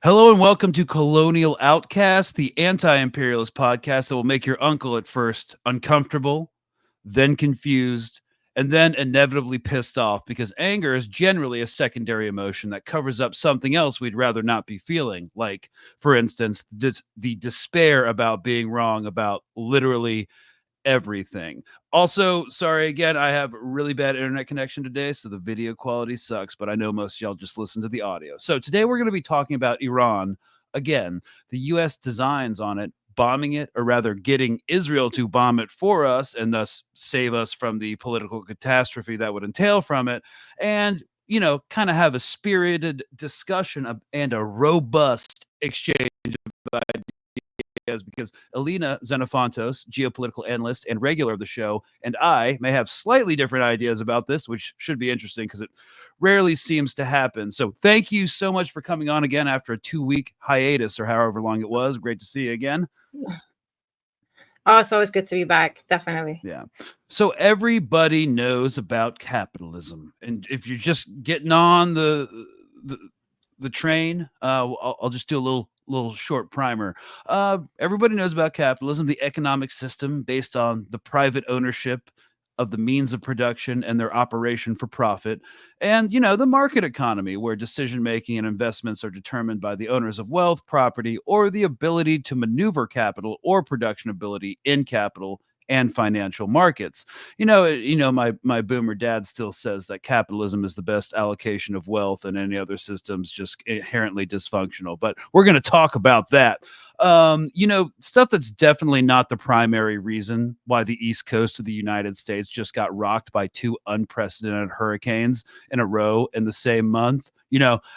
Hello and welcome to Colonial Outcast, the anti-imperialist podcast that will make your uncle at first uncomfortable, then confused, and then inevitably pissed off because anger is generally a secondary emotion that covers up something else we'd rather not be feeling. Like, for instance, the despair about being wrong about literally everything. Also, sorry again, I have really bad internet connection today, so the video quality sucks, but I know most of y'all just listen to the audio. So today we're going to be talking about Iran. Again, the US designs on it, bombing it, or rather getting Israel to bomb it for us and thus save us from the political catastrophe that would entail from it. And kind of have a spirited discussion and a robust exchange of ideas because Elina Xenophontos, geopolitical analyst and regular of the show, and I may have slightly different ideas about this, which should be interesting because it rarely seems to happen. So thank you so much for coming on again after a 2-week hiatus or however long it was. Great to see you again. Oh, it's always good to be back. Definitely. Yeah. So everybody knows about capitalism. And if you're just getting on the train, I'll just do a little short primer. Everybody knows about capitalism, the economic system based on the private ownership of the means of production and their operation for profit, and the market economy where decision making and investments are determined by the owners of wealth, property, or the ability to maneuver capital or production ability in capital and financial markets. My boomer dad still says that capitalism is the best allocation of wealth and any other system's just inherently dysfunctional. But we're going to talk about that. Stuff that's definitely not the primary reason why the East Coast of the United States just got rocked by 2 unprecedented hurricanes in a row in the same month.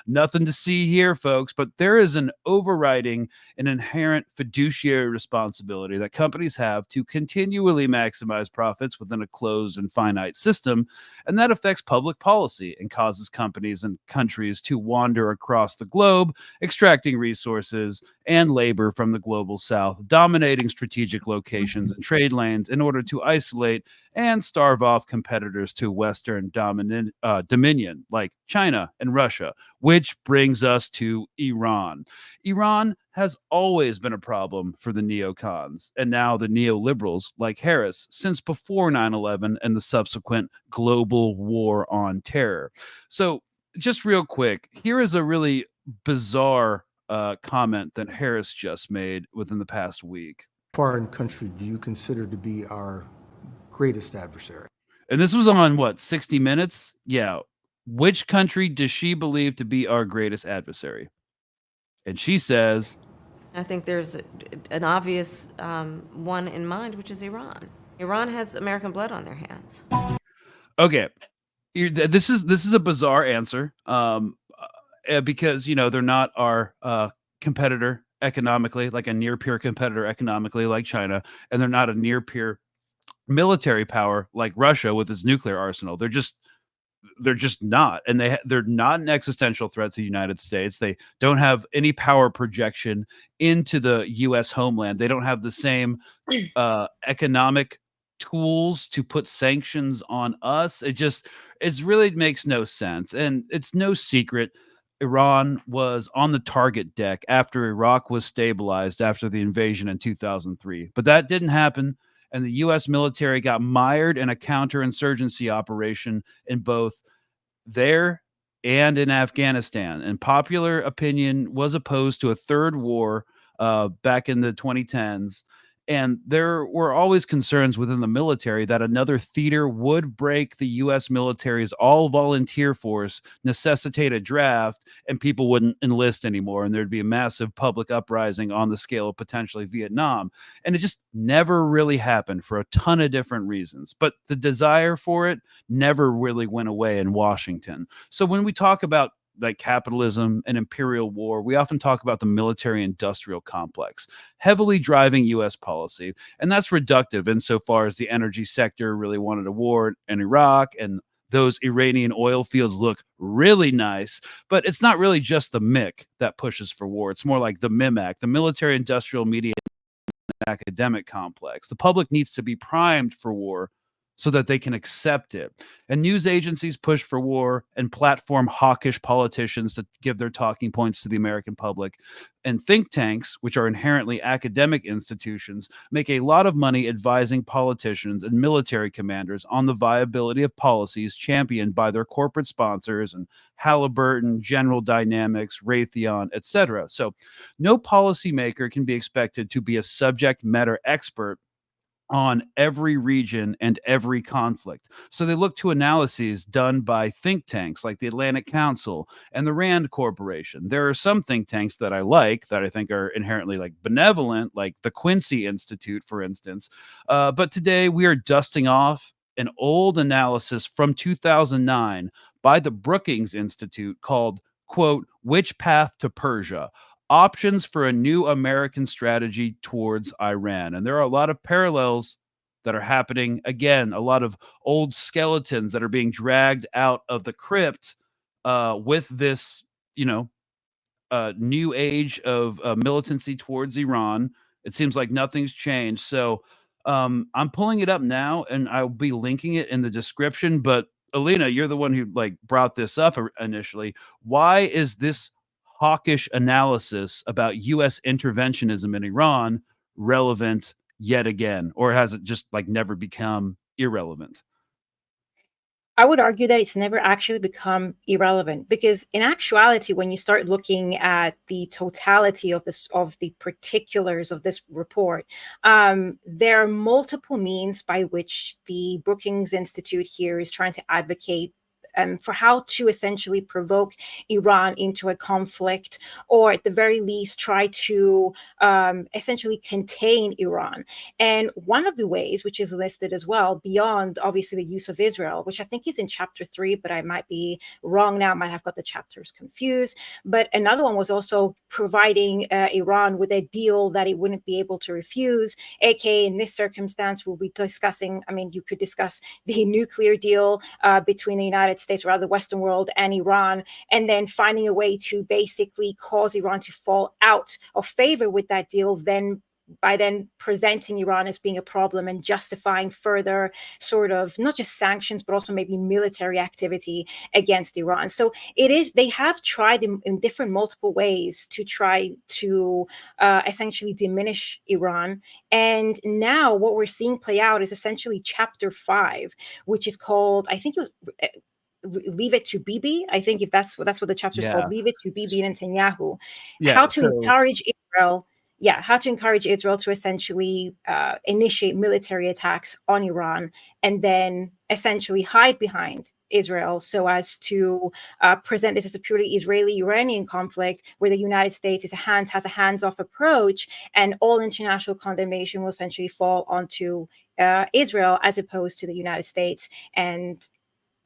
Nothing to see here, folks, but there is an overriding and inherent fiduciary responsibility that companies have to continually maximize profits within a closed and finite system. And that affects public policy and causes companies and countries to wander across the globe, extracting resources and labor from the global south, dominating strategic locations and trade lanes in order to isolate and starve off competitors to Western dominion like China and Russia, which brings us to Iran. Iran has always been a problem for the neocons and now the neoliberals like Harris since before 9/11 and the subsequent global war on terror. So just real quick, here is a really bizarre comment that Harris just made within the past week. Foreign country do you consider to be our greatest adversary? And this was on what, 60 Minutes? Yeah. Which country does she believe to be our greatest adversary? And she says, I think there's an obvious one in mind, which is Iran. Iran has American blood on their hands. Okay, this is a bizarre answer, because they're not our competitor economically, like a near peer competitor economically, like China, and they're not a near peer military power like Russia with its nuclear arsenal. They're just not, and they're not an existential threat to the United States. They don't have any power projection into the U.S. homeland. They don't have the same economic tools to put sanctions on us. It really makes no sense, and it's no secret Iran was on the target deck after Iraq was stabilized after the invasion in 2003. But that didn't happen, and the U.S. military got mired in a counterinsurgency operation in both there and in Afghanistan. And popular opinion was opposed to a third war back in the 2010s. And there were always concerns within the military that another theater would break the U.S. military's all-volunteer force, necessitate a draft, and people wouldn't enlist anymore. And there'd be a massive public uprising on the scale of potentially Vietnam. And it just never really happened for a ton of different reasons. But the desire for it never really went away in Washington. So when we talk about like capitalism and imperial war, we often talk about the military industrial complex heavily driving US policy. And that's reductive insofar as the energy sector really wanted a war in Iraq, and those Iranian oil fields look really nice, but it's not really just the MIC that pushes for war. It's more like the MIMAC, the military industrial media academic complex. The public needs to be primed for war so that they can accept it. And news agencies push for war and platform hawkish politicians to give their talking points to the American public. And think tanks, which are inherently academic institutions, make a lot of money advising politicians and military commanders on the viability of policies championed by their corporate sponsors and Halliburton, General Dynamics, Raytheon, etc. So no policymaker can be expected to be a subject matter expert on every region and every conflict. So they look to analyses done by think tanks like the Atlantic Council and the Rand Corporation. There are some think tanks that I like that I think are inherently like benevolent, like the Quincy Institute, for instance. But today we are dusting off an old analysis from 2009 by the Brookings Institute called, quote, Which Path to Persia? Options for a new American strategy towards Iran. And there are a lot of parallels that are happening. Again, a lot of old skeletons that are being dragged out of the crypt with this, new age of militancy towards Iran. It seems like nothing's changed. So I'm pulling it up now, and I'll be linking it in the description. But Elina, you're the one who like brought this up initially. Why is this hawkish analysis about U.S. interventionism in Iran relevant yet again, or has it just like never become irrelevant? I would argue that it's never actually become irrelevant, because in actuality, when you start looking at the totality of the particulars of this report, there are multiple means by which the Brookings Institute here is trying to advocate for how to essentially provoke Iran into a conflict, or at the very least try to essentially contain Iran. And one of the ways, which is listed as well, beyond obviously the use of Israel, which I think is in chapter 3, but I might be wrong now, I might have got the chapters confused. But another one was also providing Iran with a deal that it wouldn't be able to refuse, aka in this circumstance, we'll be discussing, I mean, you could discuss the nuclear deal between the United States, or rather the Western world, and Iran, and then finding a way to basically cause Iran to fall out of favor with that deal, then presenting Iran as being a problem and justifying further sort of not just sanctions, but also maybe military activity against Iran. So they have tried in different multiple ways to try to essentially diminish Iran. And now what we're seeing play out is essentially chapter 5, which is called, I think it was Leave It to Bibi. I think if that's what the chapter is called, Leave It to Bibi and Netanyahu. How to encourage Israel. Yeah, how to encourage Israel to essentially initiate military attacks on Iran, and then essentially hide behind Israel so as to present this as a purely Israeli-Iranian conflict, where the United States has a hands-off approach, and all international condemnation will essentially fall onto Israel as opposed to the United States. And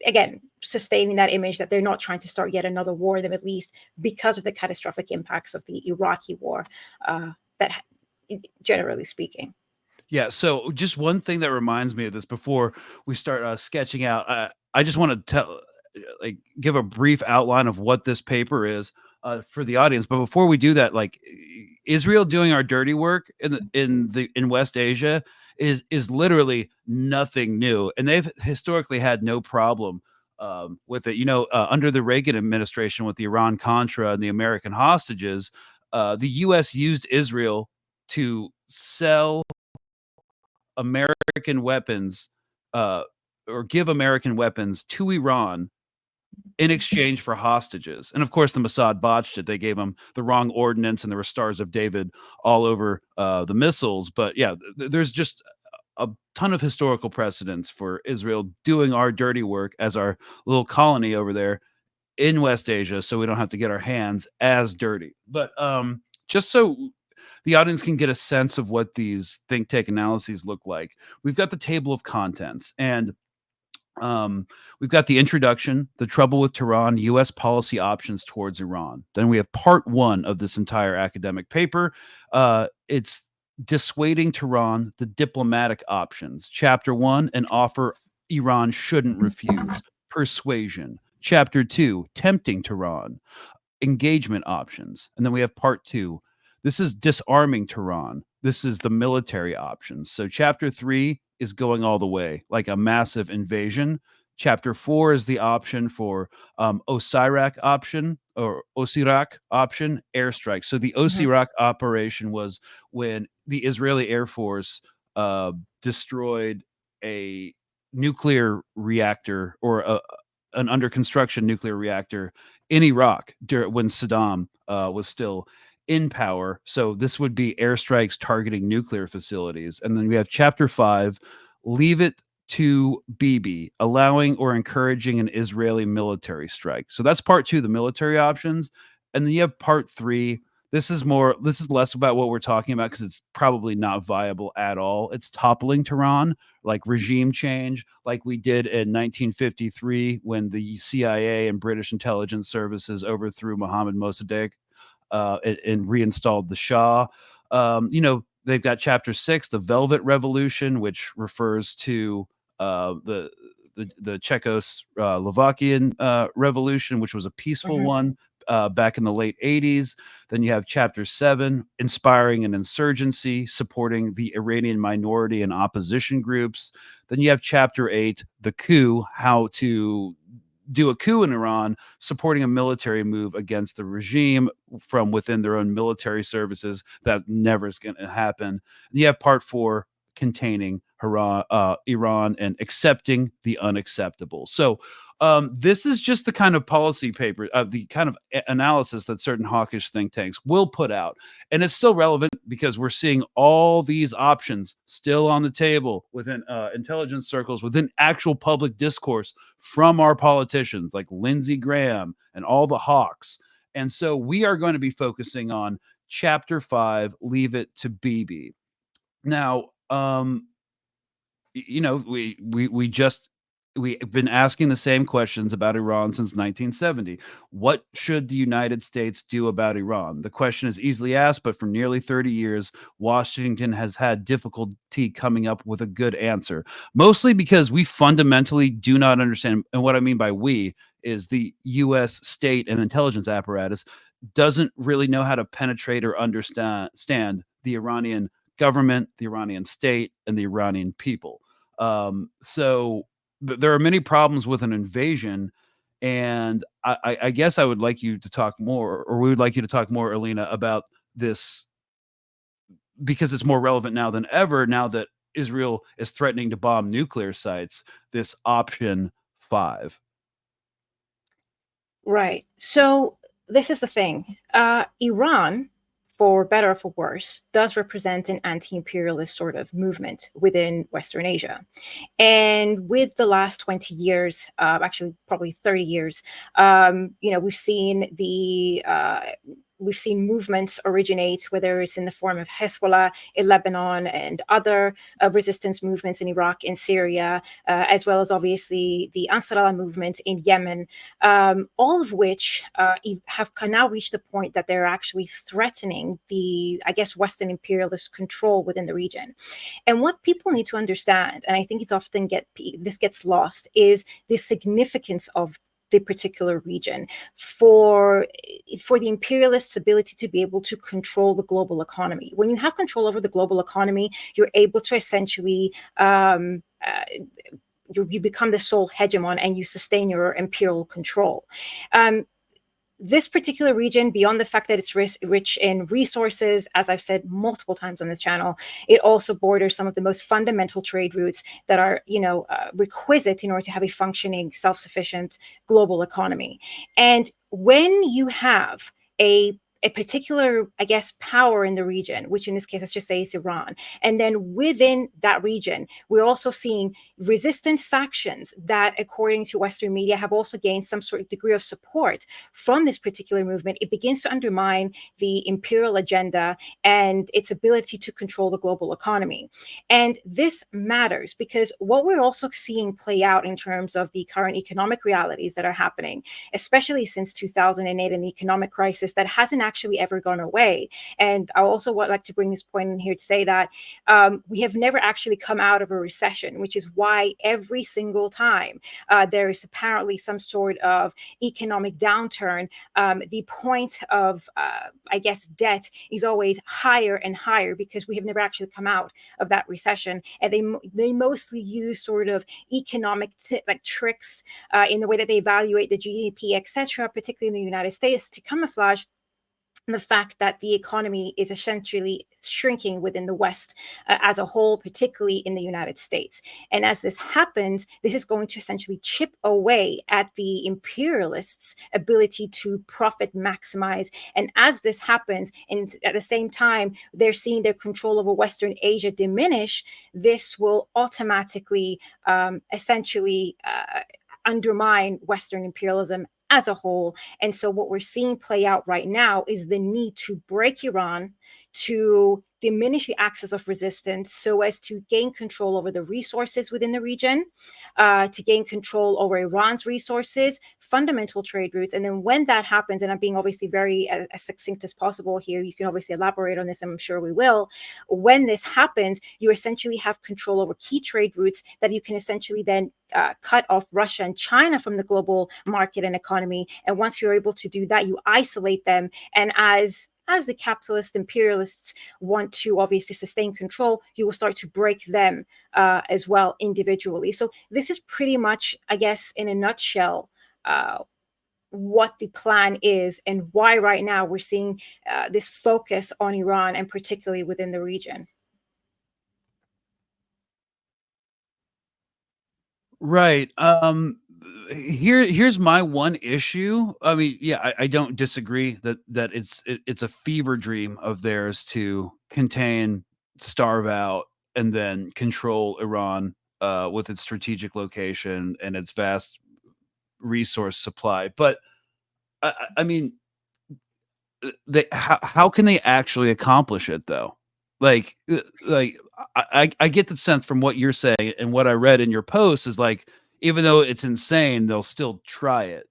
again, sustaining that image that they're not trying to start yet another war in the Middle East because of the catastrophic impacts of the Iraqi war, that generally speaking. Yeah. So just one thing that reminds me of this before we start sketching out, I just want to give a brief outline of what this paper is for the audience. But before we do that, like Israel doing our dirty work in West Asia is literally nothing new, and they've historically had no problem with it. Under the Reagan administration with the Iran Contra and the American hostages, the U.S. used Israel to sell American weapons or give American weapons to Iran in exchange for hostages. And of course, the Mossad botched it. They gave them the wrong ordnance, and there were Stars of David all over the missiles. But yeah, there's just a ton of historical precedents for Israel doing our dirty work as our little colony over there in West Asia, so we don't have to get our hands as dirty. But just so the audience can get a sense of what these think tank analyses look like, we've got the table of contents, and we've got the introduction, the trouble with Tehran, U.S. policy options towards Iran. Then we have part 1 of this entire academic paper. It's dissuading Tehran, the diplomatic options. Chapter 1, an offer Iran shouldn't refuse. Persuasion. Chapter 2, tempting Tehran. Engagement options. And then we have part 2. This is disarming Tehran. This is the military options. So chapter 3 is going all the way, like a massive invasion. Chapter 4 is the option for Osirak option or Osirak option airstrike. So the Mhm. Osirak operation was when the Israeli Air Force destroyed a nuclear reactor or an under construction nuclear reactor in Iraq when Saddam was still in power. So this would be airstrikes targeting nuclear facilities. And then we have Chapter 5, leave it to Bibi, allowing or encouraging an Israeli military strike. So that's part 2, the military options. And then you have part 3. This is less about what we're talking about because it's probably not viable at all. It's toppling Tehran, like regime change, like we did in 1953 when the CIA and British intelligence services overthrew Mohammad Mossadegh and reinstalled the Shah. They've got Chapter 6, the Velvet Revolution, which refers to the Czechoslovakian revolution, which was a peaceful Mhm. one back in the late 80s. Then you have Chapter 7, inspiring an insurgency, supporting the Iranian minority and opposition groups. Then you have Chapter 8, the coup, how to do a coup in Iran, supporting a military move against the regime from within their own military services. That never is going to happen. And you have part 4, containing Iran and accepting the unacceptable. So this is just the kind of policy paper, the kind of analysis that certain hawkish think tanks will put out. And it's still relevant because we're seeing all these options still on the table within intelligence circles, within actual public discourse from our politicians like Lindsey Graham and all the hawks. And so we are going to be focusing on Chapter 5, leave it to Bibi. Now, we've been asking the same questions about Iran since 1970. What should the United States do about Iran? The question is easily asked, but for nearly 30 years, Washington has had difficulty coming up with a good answer, mostly because we fundamentally do not understand. And what I mean by we is the U.S. state and intelligence apparatus doesn't really know how to penetrate or understand the Iranian government, the Iranian state, and the Iranian people. So there are many problems with an invasion, and I guess I would like you to talk more, or we would like you to talk more, Elina, about this because it's more relevant now than ever. Now that Israel is threatening to bomb nuclear sites, this option 5. Right. So this is the thing. Iran, for better or for worse, does represent an anti-imperialist sort of movement within Western Asia. And with the last 20 years, actually probably 30 years, we've seen movements originate, whether it's in the form of Hezbollah in Lebanon and other resistance movements in Iraq and Syria, as well as obviously the Ansar Allah movement in Yemen, all of which have now reached the point that they're actually threatening the, I guess, Western imperialist control within the region. And what people need to understand, and I think it's often this gets lost, is the significance of the particular region for the imperialists' ability to be able to control the global economy. When you have control over the global economy, you're able to essentially you become the sole hegemon and you sustain your imperial control. This particular region, beyond the fact that it's rich in resources, as I've said multiple times on this channel, it also borders some of the most fundamental trade routes that are, requisite in order to have a functioning, self-sufficient global economy. And when you have a particular, I guess, power in the region, which in this case, let's just say it's Iran. And then within that region, we're also seeing resistant factions that, according to Western media, have also gained some sort of degree of support from this particular movement. It begins to undermine the imperial agenda and its ability to control the global economy. And this matters because what we're also seeing play out in terms of the current economic realities that are happening, especially since 2008 and the economic crisis that hasn't actually ever gone away. And I also would like to bring this point in here to say that we have never actually come out of a recession, which is why every single time there is apparently some sort of economic downturn, the point of, I guess, debt is always higher and higher, because we have never actually come out of that recession. And they mostly use sort of economic like tricks in the way that they evaluate the GDP, etc., particularly in the United States, to camouflage the fact that the economy is essentially shrinking within the West as a whole, particularly in the United States. And as this happens, this is going to essentially chip away at the imperialists' ability to profit maximize. And as this happens, and at the same time, they're seeing their control over Western Asia diminish, this will automatically essentially undermine Western imperialism as a whole. And so what we're seeing play out right now is the need to break Iran, to diminish the axis of resistance so as to gain control over the resources within the region, to gain control over Iran's resources, fundamental trade routes. And then when that happens, and I'm being obviously very as succinct as possible here, you can obviously elaborate on this, I'm sure we will. When this happens, you essentially have control over key trade routes that you can essentially then cut off Russia and China from the global market and economy. And once you're able to do that, you isolate them. And as the capitalist imperialists want to obviously sustain control, you will start to break them as well individually. So this is pretty much, I guess, in a nutshell, what the plan is and why right now we're seeing this focus on Iran, and particularly within the region. Right. Here's my one issue. I mean, yeah, I don't disagree that it's a fever dream of theirs to contain, starve out, and then control Iran with its strategic location and its vast resource supply. But I mean, how can they actually accomplish it though? Like I get the sense from what you're saying and what I read in your post is like, even though it's insane, they'll still try it.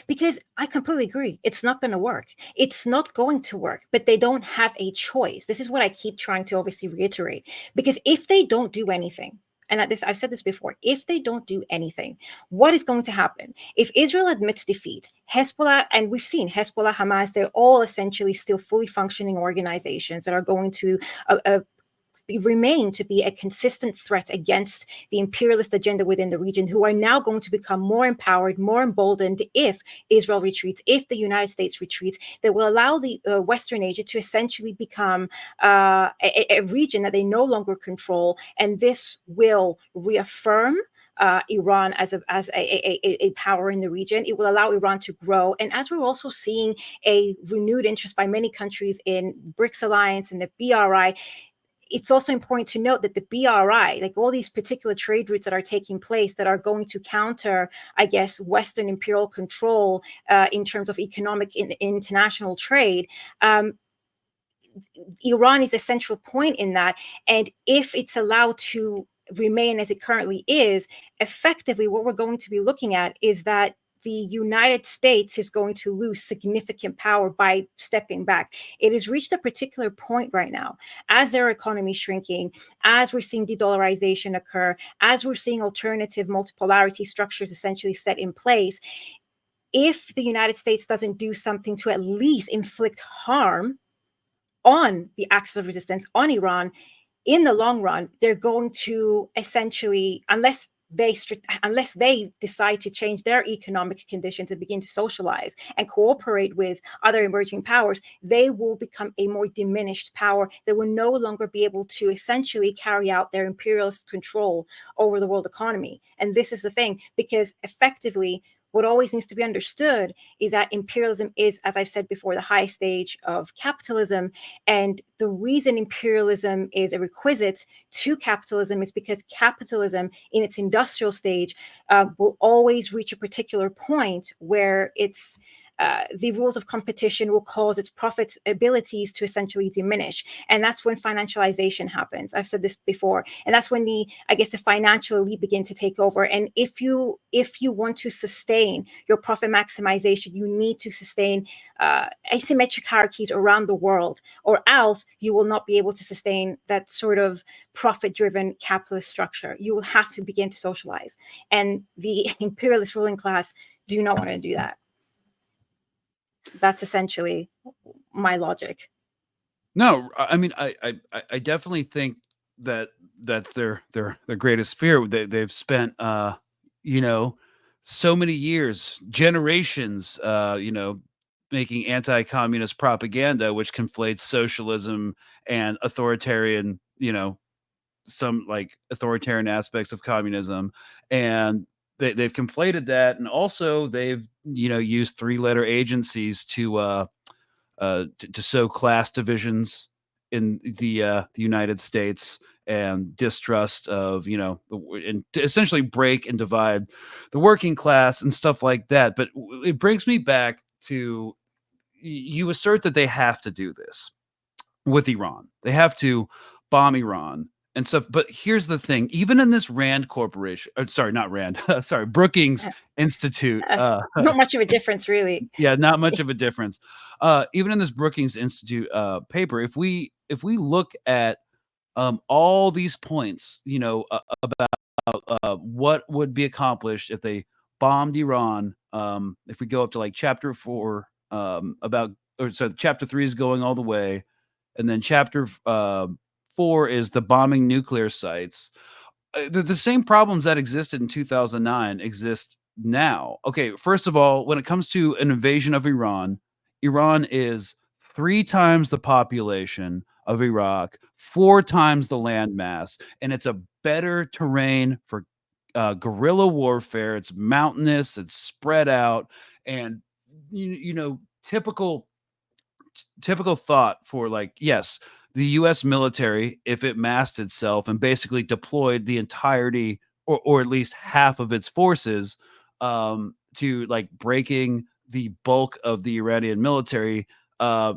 Because I completely agree. It's not going to work. It's not going to work, but they don't have a choice. This is what I keep trying to obviously reiterate. Because if they don't do anything, and I've said this before, if they don't do anything, what is going to happen? If Israel admits defeat, Hezbollah, and we've seen Hezbollah, Hamas, they're all essentially still fully functioning organizations that are going to remain to be a consistent threat against the imperialist agenda within the region, who are now going to become more empowered, more emboldened if Israel retreats, if the United States retreats, that will allow the Western Asia to essentially become a region that they no longer control. And this will reaffirm Iran as a power in the region. It will allow Iran to grow. And as we're also seeing a renewed interest by many countries in BRICS Alliance and the BRI, it's also important to note that the BRI, like all these particular trade routes that are taking place that are going to counter, I guess, Western imperial control in terms of economic international trade, Iran is a central point in that. And if it's allowed to remain as it currently is, effectively what we're going to be looking at is that the United States is going to lose significant power by stepping back. It has reached a particular point right now, as their economy is shrinking, as we're seeing de-dollarization occur, as we're seeing alternative multipolarity structures essentially set in place. If the United States doesn't do something to at least inflict harm on the axis of resistance, on Iran, in the long run, they're going to essentially, unless they decide to change their economic conditions and begin to socialize and cooperate with other emerging powers, they will become a more diminished power that will no longer be able to essentially carry out their imperialist control over the world economy. And this is the thing, because effectively, what always needs to be understood is that imperialism is, as I've said before, the highest stage of capitalism. And the reason imperialism is a requisite to capitalism is because capitalism in its industrial stage will always reach a particular point where it's the rules of competition will cause its profit abilities to essentially diminish, and that's when financialization happens. I've said this before, and that's when the financial elite begin to take over. And if you want to sustain your profit maximization, you need to sustain asymmetric hierarchies around the world, or else you will not be able to sustain that sort of profit-driven capitalist structure. You will have to begin to socialize, and the imperialist ruling class do not want to do that. That's essentially my logic. No, I mean, I definitely think that that's their greatest fear. They've spent you know, so many years, generations, making anti-communist propaganda, which conflates socialism and authoritarian, some like authoritarian aspects of communism, and they've conflated that, and also they've used three-letter agencies to sow class divisions in the United States, and distrust of and to essentially break and divide the working class and stuff like that. But it brings me back to, you assert that they have to do this with Iran. They have to bomb Iran and stuff. But here's the thing: even in this Rand Corporation, sorry, not Rand, sorry, Brookings Institute, not much of a difference, really. yeah, not much of a difference. Even in this Brookings Institute paper, if we look at all these points, about what would be accomplished if they bombed Iran. If we go up to like chapter 4, chapter 3 is going all the way, and then chapter 4 is the bombing nuclear sites. The same problems that existed in 2009 exist now. Okay, first of all, when it comes to an invasion of Iran, Iran is 3 times the population of Iraq, 4 times the landmass, and it's a better terrain for guerrilla warfare. It's mountainous, it's spread out, and typical thought for, like, yes, the US military, if it massed itself and basically deployed the entirety, or at least half of its forces, to like breaking the bulk of the Iranian military, uh,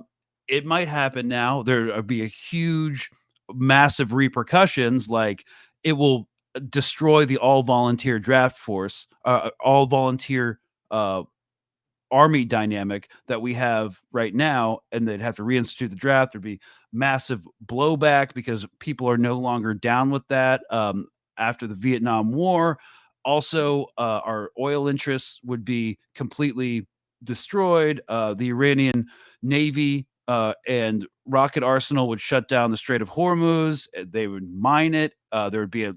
it might happen now. There would be a huge, massive repercussions. Like, it will destroy the all volunteer draft force, all volunteer army dynamic that we have right now, and they'd have to reinstitute the draft. There'd be massive blowback because people are no longer down with that after the Vietnam War. Also, our oil interests would be completely destroyed. The Iranian Navy and rocket arsenal would shut down the Strait of Hormuz. They would mine it. There would be a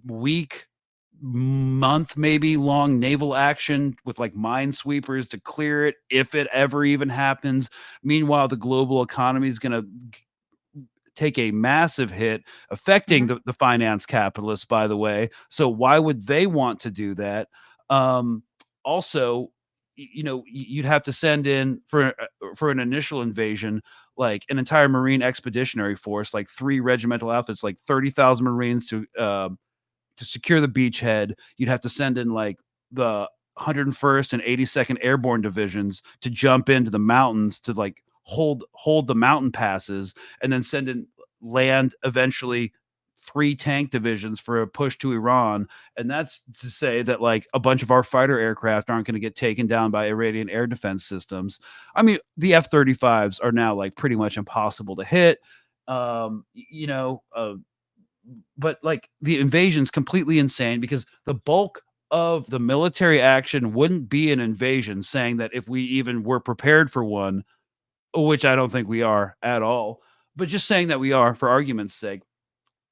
week, month maybe long naval action with like minesweepers to clear it, if it ever even happens. Meanwhile, the global economy is going to take a massive hit, affecting the finance capitalists, by the way. So why would they want to do that? Also, you'd have to send in for an initial invasion like an entire Marine Expeditionary Force, like 3 regimental outfits, like 30,000 Marines to secure the beachhead. You'd have to send in like the 101st and 82nd Airborne Divisions to jump into the mountains to like hold the mountain passes, and then send in land eventually 3 tank divisions for a push to Iran. And that's to say that like a bunch of our fighter aircraft aren't going to get taken down by Iranian air defense systems. I mean, the F-35s are now like pretty much impossible to hit. But like the invasion's completely insane, because the bulk of the military action wouldn't be an invasion, saying that if we even were prepared for one, which I don't think we are at all, but just saying that we are for argument's sake,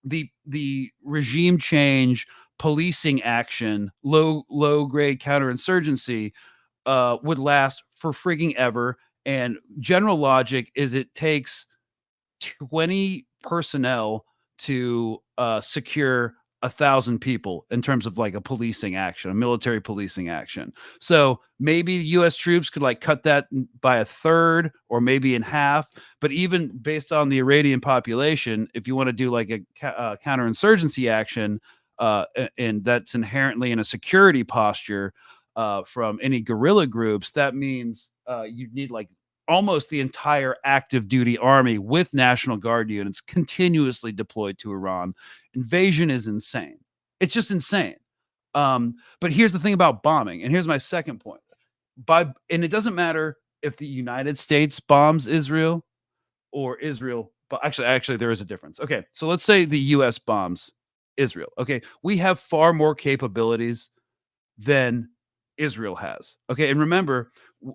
the regime change, policing action, low grade counterinsurgency would last for frigging ever. And general logic is it takes 20 personnel to secure 1,000 people in terms of like a policing action, a military policing action. So maybe U.S. troops could like cut that by a third or maybe in half. But even based on the Iranian population, if you want to do like a counterinsurgency action, and that's inherently in a security posture, from any guerrilla groups, that means you'd need like almost the entire active duty army with National Guard units continuously deployed to Iran. Invasion is insane. It's just insane. But here's the thing about bombing, and here's my second point. And it doesn't matter if the United States bombs Israel or Israel, but actually there is a difference. Okay, so let's say the US bombs Israel. Okay, we have far more capabilities than Israel has. Okay, and remember,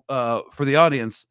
for the audience,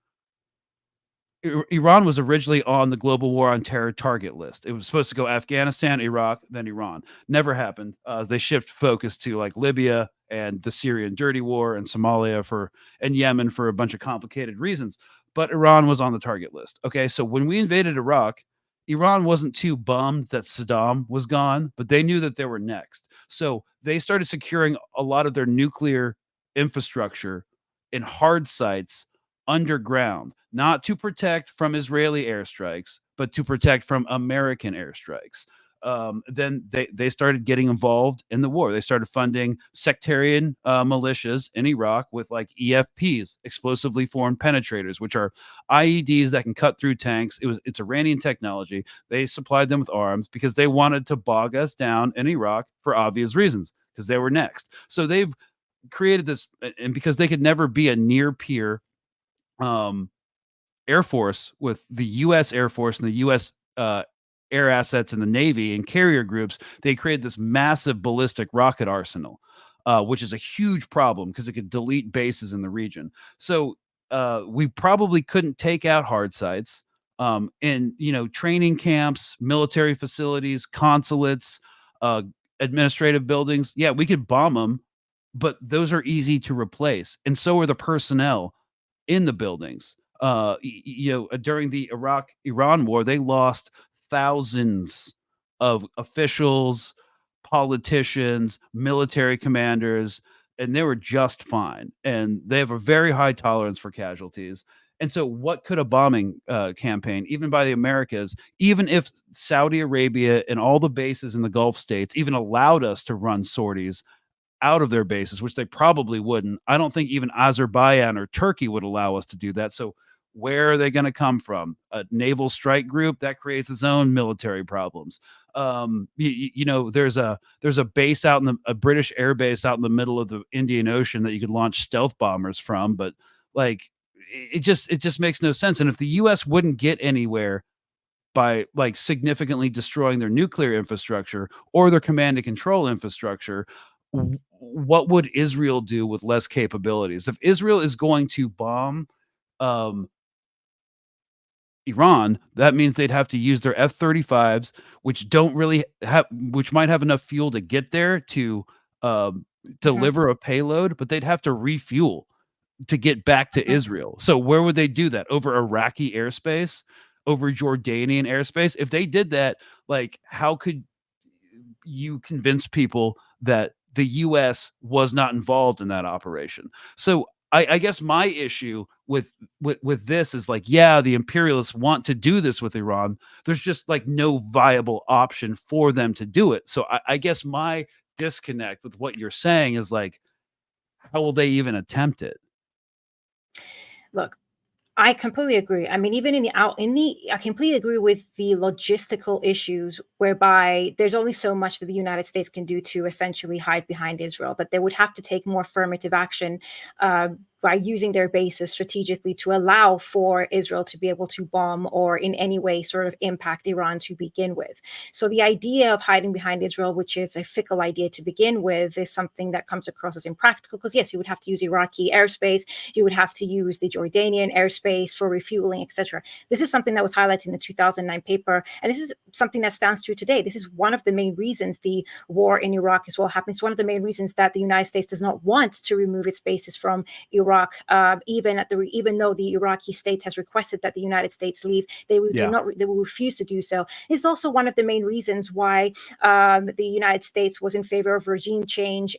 Iran was originally on the global war on terror target list. It was supposed to go Afghanistan, Iraq, then Iran. Never happened. They shift focus to like Libya and the Syrian dirty war and Somalia and Yemen for a bunch of complicated reasons. But Iran was on the target list. Okay, so when we invaded Iraq, Iran wasn't too bummed that Saddam was gone, but they knew that they were next. So they started securing a lot of their nuclear infrastructure in hard sites underground, not to protect from Israeli airstrikes, but to protect from American airstrikes. Then they started getting involved in the war. They started funding sectarian militias in Iraq with like EFPs, explosively formed penetrators, which are IEDs that can cut through tanks. It's Iranian technology. They supplied them with arms because they wanted to bog us down in Iraq for obvious reasons, because they were next. So they've created this, and because they could never be a near peer Air Force with the U.S. Air Force and the U.S. Air assets and the Navy and carrier groups, they created this massive ballistic rocket arsenal, which is a huge problem because it could delete bases in the region. So we probably couldn't take out hard sites in training camps, military facilities, consulates, administrative buildings. Yeah, we could bomb them, but those are easy to replace, and so are the personnel in the buildings. During the Iraq-Iran war, they lost thousands of officials, politicians, military commanders, and they were just fine. And they have a very high tolerance for casualties. And so, what could a bombing campaign, even by the Americas, even if Saudi Arabia and all the bases in the Gulf states even allowed us to run sorties out of their bases, which they probably wouldn't. I don't think even Azerbaijan or Turkey would allow us to do that. So where are they going to come from? A naval strike group that creates its own military problems. There's a base out in a British air base out in the middle of the Indian Ocean that you could launch stealth bombers from, but like it just makes no sense. And if the U.S. wouldn't get anywhere by like significantly destroying their nuclear infrastructure or their command and control infrastructure, what would Israel do with less capabilities? If Israel is going to bomb Iran, that means they'd have to use their F-35s, which might have enough fuel to get there to deliver a payload, but they'd have to refuel to get back to Israel. So where would they do that? Over Iraqi airspace? Over Jordanian airspace? If they did that, like, how could you convince people that the U.S. was not involved in that operation? So I guess my issue with this is like, yeah, the imperialists want to do this with Iran. There's just like no viable option for them to do it. So I guess my disconnect with what you're saying is like, how will they even attempt it? Look, I completely agree. I mean, even I completely agree with the logistical issues whereby there's only so much that the United States can do to essentially hide behind Israel, that they would have to take more affirmative action by using their bases strategically to allow for Israel to be able to bomb or in any way sort of impact Iran to begin with. So the idea of hiding behind Israel, which is a fickle idea to begin with, is something that comes across as impractical because, yes, you would have to use Iraqi airspace, you would have to use the Jordanian airspace for refueling, etc. This is something that was highlighted in the 2009 paper, and this is something that stands true today. This is one of the main reasons the war in Iraq as well happened. It's one of the main reasons that the United States does not want to remove its bases from Iraq, even though the Iraqi state has requested that the United States leave, they will refuse to do so. It's also one of the main reasons why the United States was in favor of regime change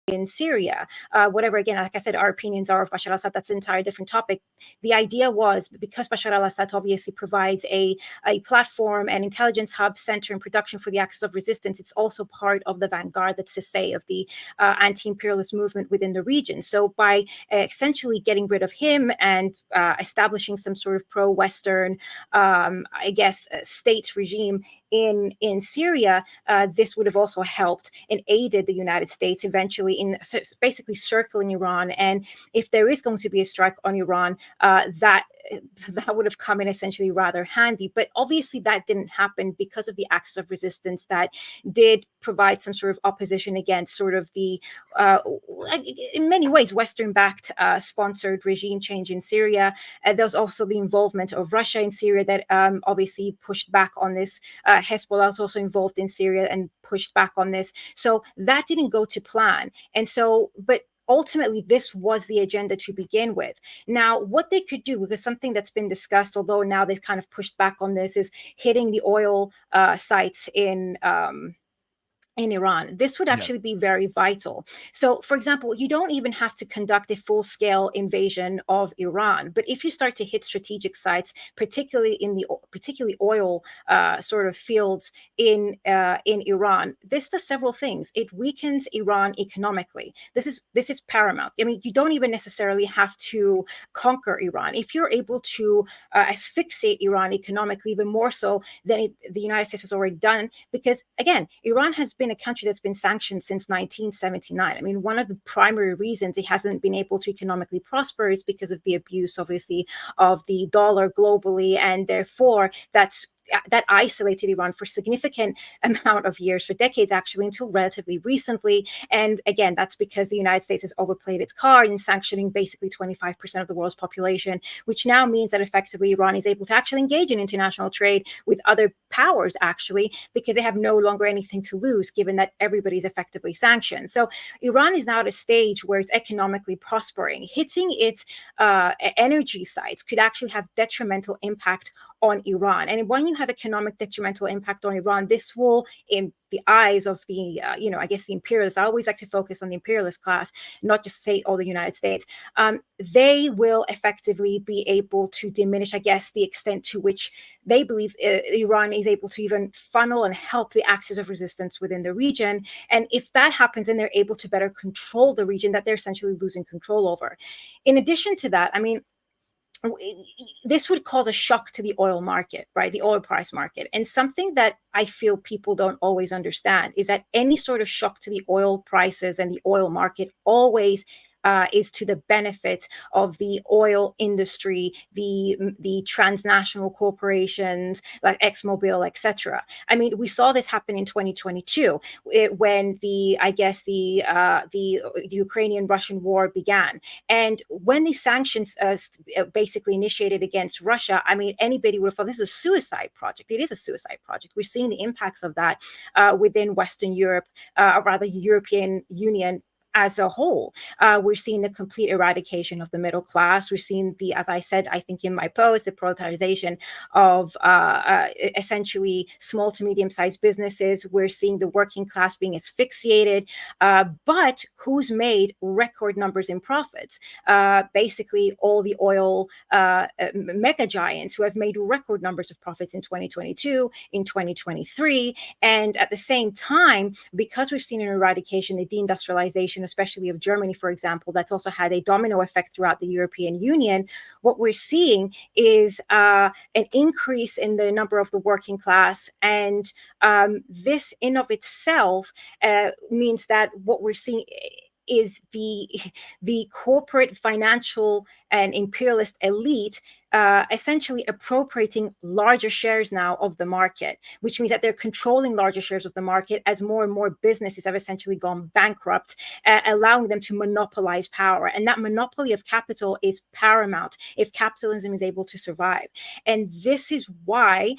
in Syria, whatever, again, like I said, our opinions are of Bashar al-Assad, that's an entire different topic. The idea was, because Bashar al-Assad obviously provides a platform and intelligence hub, center, and production for the axis of resistance, it's also part of the vanguard, let's just say, of the anti-imperialist movement within the region. So by essentially getting rid of him and establishing some sort of pro-Western, I guess, state regime in Syria, this would have also helped and aided the United States eventually in basically circling Iran. And if there is going to be a strike on Iran, that would have come in essentially rather handy. But obviously that didn't happen because of the axis of resistance that did provide some sort of opposition against sort of the, in many ways, Western-backed sponsored regime change in Syria. There was also the involvement of Russia in Syria that obviously pushed back on this. Hezbollah was also involved in Syria and pushed back on this. So that didn't go to plan. And so, but ultimately, this was the agenda to begin with. Now, what they could do, because something that's been discussed, although now they've kind of pushed back on this, is hitting the oil sites in Iran. This would actually be very vital. So, for example, you don't even have to conduct a full-scale invasion of Iran, but if you start to hit strategic sites, particularly oil sort of fields in Iran, this does several things. It weakens Iran economically. This is paramount. I mean, you don't even necessarily have to conquer Iran. If you're able to asphyxiate Iran economically, even more so than the United States has already done, because again, Iran has been a country that's been sanctioned since 1979. I mean, one of the primary reasons it hasn't been able to economically prosper is because of the abuse, obviously, of the dollar globally, and therefore that isolated Iran for a significant amount of years, for decades actually, until relatively recently. And again, that's because the United States has overplayed its card in sanctioning basically 25% of the world's population, which now means that effectively Iran is able to actually engage in international trade with other powers, actually, because they have no longer anything to lose, given that everybody's effectively sanctioned. So Iran is now at a stage where it's economically prospering. Hitting its energy sites could actually have detrimental impact on Iran. And when you have economic detrimental impact on Iran, this will, in the eyes of the, I guess the imperialists, I always like to focus on the imperialist class, not just say, the United States, they will effectively be able to diminish, I guess, the extent to which they believe Iran is able to even funnel and help the axis of resistance within the region. And if that happens, then they're able to better control the region that they're essentially losing control over. In addition to that, I mean, this would cause a shock to the oil market, right? The oil price market. And something that I feel people don't always understand is that any sort of shock to the oil prices and the oil market always is to the benefit of the oil industry, the transnational corporations like ExxonMobil, etc. I mean, we saw this happen in 2022 when the Ukrainian-Russian war began, and when the sanctions basically initiated against Russia. I mean, anybody would have thought this is a suicide project. It is a suicide project. We're seeing the impacts of that within Western Europe, or rather European Union as a whole. We're seeing the complete eradication of the middle class. We're seeing the, as I said, I think in my post, the proletarization of essentially small to medium-sized businesses. We're seeing the working class being asphyxiated, but who's made record numbers in profits? Basically, all the oil mega giants who have made record numbers of profits in 2022, in 2023. And at the same time, because we've seen an eradication, the deindustrialization, especially of Germany, for example, that's also had a domino effect throughout the European Union. What we're seeing is an increase in the number of the working class. And this in of itself means that what we're seeing is the corporate, financial, and imperialist elite essentially appropriating larger shares now of the market, which means that they're controlling larger shares of the market as more and more businesses have essentially gone bankrupt, allowing them to monopolize power. And that monopoly of capital is paramount if capitalism is able to survive. And this is why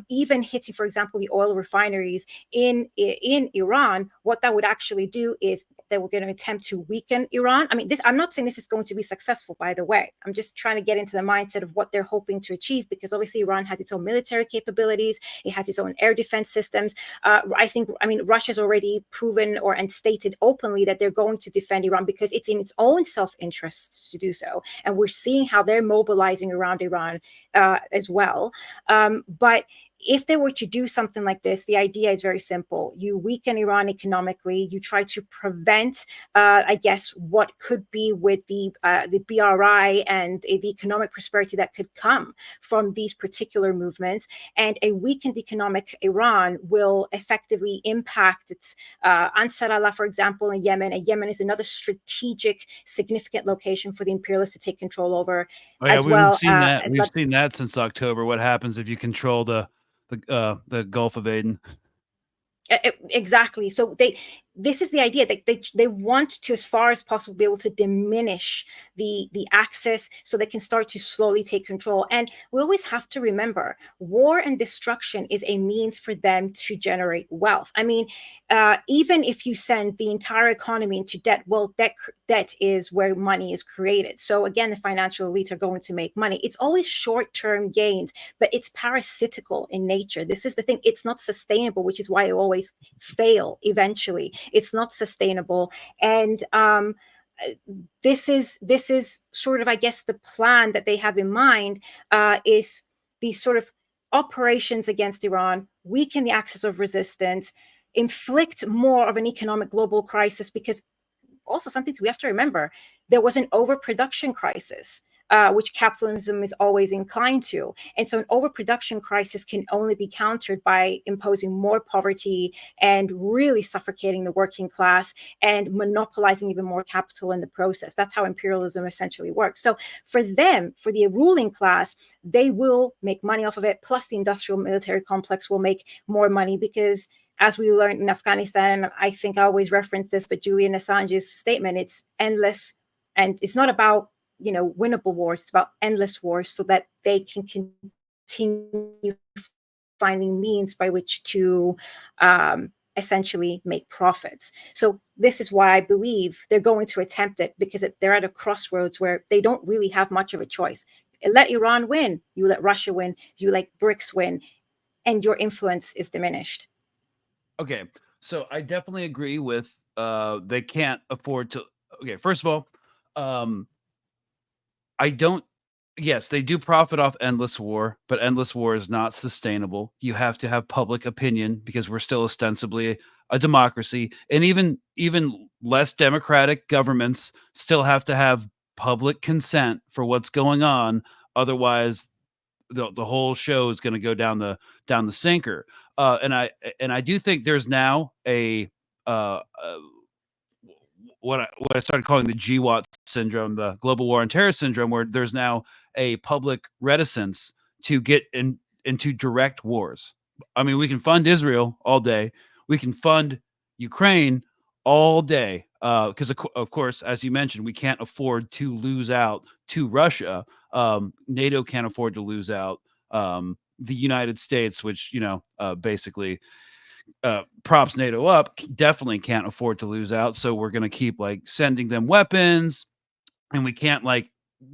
even hitting, for example, the oil refineries in Iran, what that would actually do is they were going to attempt to weaken Iran. I mean, I'm not saying this is going to be successful, by the way. I'm just trying to get into the mindset of what they're hoping to achieve, because obviously Iran has its own military capabilities. It has its own air defense systems. I mean, Russia's already proven and stated openly that they're going to defend Iran because it's in its own self-interest to do so. And we're seeing how they're mobilizing around Iran as well. But if they were to do something like this, the idea is very simple. You weaken Iran economically. You try to prevent, I guess, what could be with the BRI and the economic prosperity that could come from these particular movements. And a weakened economic Iran will effectively impact its Ansar Allah, for example, in Yemen. And Yemen is another strategic, significant location for the imperialists to take control over. Oh, yeah, as well. Seen that. We've seen that since October. What happens if you control the Gulf of Aden? Exactly. So this is the idea that they want to, as far as possible, be able to diminish the access so they can start to slowly take control. And we always have to remember, war and destruction is a means for them to generate wealth. I mean, even if you send the entire economy into debt, well, debt is where money is created. So again, the financial elites are going to make money. It's always short-term gains, but it's parasitical in nature. This is the thing. It's not sustainable, which is why it always fail eventually. It's not sustainable. And this is sort of, I guess, the plan that they have in mind, is these sort of operations against Iran, weaken the axis of resistance, inflict more of an economic global crisis, because also something we have to remember, there was an overproduction crisis, which capitalism is always inclined to. And so an overproduction crisis can only be countered by imposing more poverty and really suffocating the working class and monopolizing even more capital in the process. That's how imperialism essentially works. So for them, for the ruling class, they will make money off of it. Plus the industrial military complex will make more money because, as we learned in Afghanistan, and I think I always reference this, but Julian Assange's statement, it's endless. And it's not about, winnable wars. It's about endless wars so that they can continue finding means by which to essentially make profits. So this is why I believe they're going to attempt it, because they're at a crossroads where they don't really have much of a choice. Let Iran win. You let Russia win. You let BRICS win. And your influence is diminished. Okay, so I definitely agree with they can't afford to. Okay, first of all, I don't. Yes, they do profit off endless war, but endless war is not sustainable. You have to have public opinion because we're still ostensibly a democracy, and even less democratic governments still have to have public consent for what's going on. Otherwise, the whole show is going to go down the sinker. And I do think there's now a what I started calling the GWAT syndrome, the global war on terror syndrome, where there's now a public reticence to get into direct wars. I mean, we can fund Israel all day. We can fund Ukraine all day. Because of course, as you mentioned, we can't afford to lose out to Russia. NATO can't afford to lose out. The United States, which, basically props NATO up, definitely can't afford to lose out. So we're going to keep sending them weapons, and we can't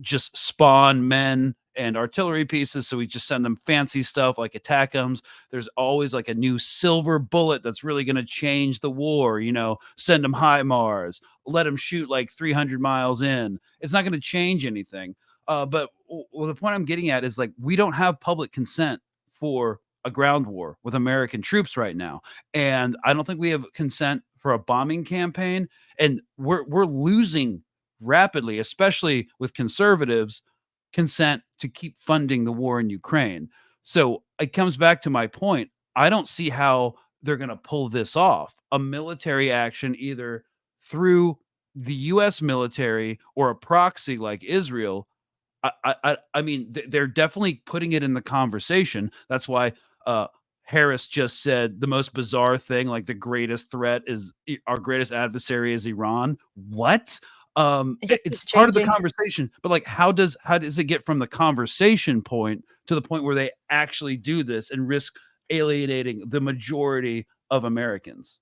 just spawn men and artillery pieces. So we just send them fancy stuff like ATACMs. There's always a new silver bullet that's really going to change the war. Send them HIMARS, let them shoot 300 miles in. It's not going to change anything. But the point I'm getting at is we don't have public consent for a ground war with American troops right now. And I don't think we have consent for a bombing campaign. And we're losing rapidly, especially with conservatives, consent to keep funding the war in Ukraine. So it comes back to my point. I don't see how they're going to pull this off. A military action, either through the U.S. military or a proxy like Israel. I mean, they're definitely putting it in the conversation. That's why Harris just said the most bizarre thing, the greatest threat is our greatest adversary is Iran. What? It's part of the conversation, but how does it get from the conversation point to the point where they actually do this and risk alienating the majority of Americans?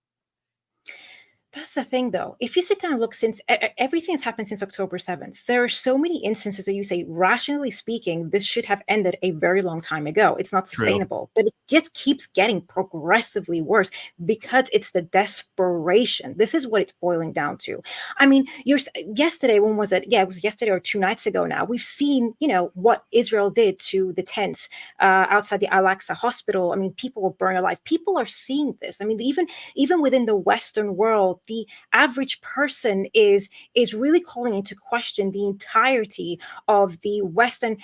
That's the thing, though. If you sit down and look, since everything that's happened since October 7th, there are so many instances that you say, rationally speaking, this should have ended a very long time ago. It's not True. sustainable, but it just keeps getting progressively worse because it's the desperation. This is what it's boiling down to. I mean, yesterday, when was it? Yeah, it was yesterday or 2 nights ago now. We've seen, what Israel did to the tents outside the Al-Aqsa hospital. I mean, people were burned alive. People are seeing this. I mean, even within the Western world, the average person is really calling into question the entirety of the Western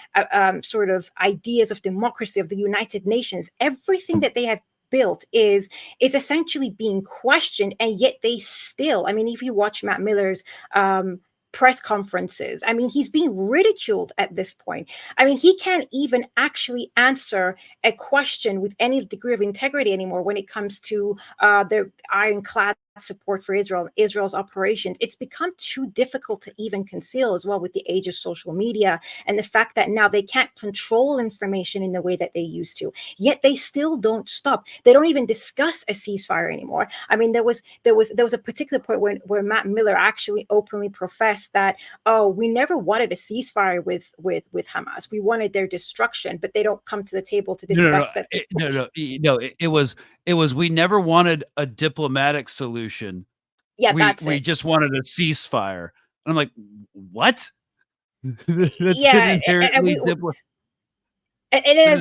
sort of ideas of democracy, of the United Nations. Everything that they have built is essentially being questioned, and yet they still, I mean, if you watch Matt Miller's press conferences, I mean, he's being ridiculed at this point. I mean, he can't even actually answer a question with any degree of integrity anymore when it comes to the ironclad support for Israel's operations. It's become too difficult to even conceal as well with the age of social media and the fact that now they can't control information in the way that they used to. Yet they still don't stop. They don't even discuss a ceasefire anymore. I mean, there was a particular point where Matt Miller actually openly professed that, oh, we never wanted a ceasefire with Hamas. We wanted their destruction, but they don't come to the table to No, no, no, discuss that. it was we never wanted a diplomatic solution. Yeah, We that's it. just wanted a ceasefire. And I'm like, what? That's an Yeah, and inherently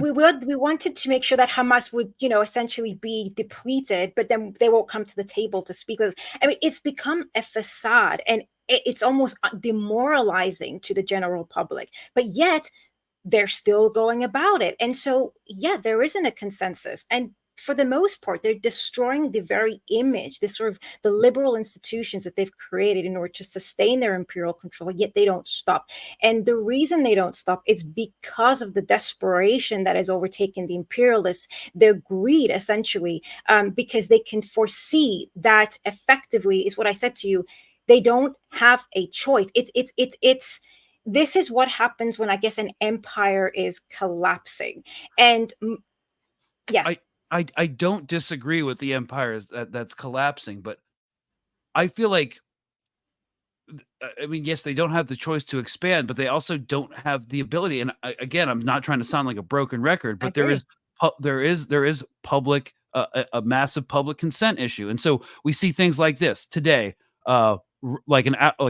we wanted to make sure that Hamas would, essentially be depleted, but then they won't come to the table to speak with us. I mean, it's become a facade, and it's almost demoralizing to the general public. But yet, they're still going about it. And so, yeah, there isn't a consensus. And for the most part, they're destroying the very image, this sort of the liberal institutions that they've created in order to sustain their imperial control, yet they don't stop. And the reason they don't stop is because of the desperation that has overtaken the imperialists, their greed, essentially, because they can foresee that effectively is what I said to you. They don't have a choice. It's this is what happens when, I guess, an empire is collapsing. And yeah. I don't disagree with the empire that's collapsing, but I feel like I mean, yes, they don't have the choice to expand, but they also don't have the ability. And again, I'm not trying to sound like a broken record, I but agree. there is public a massive public consent issue, and so we see things like this today. Like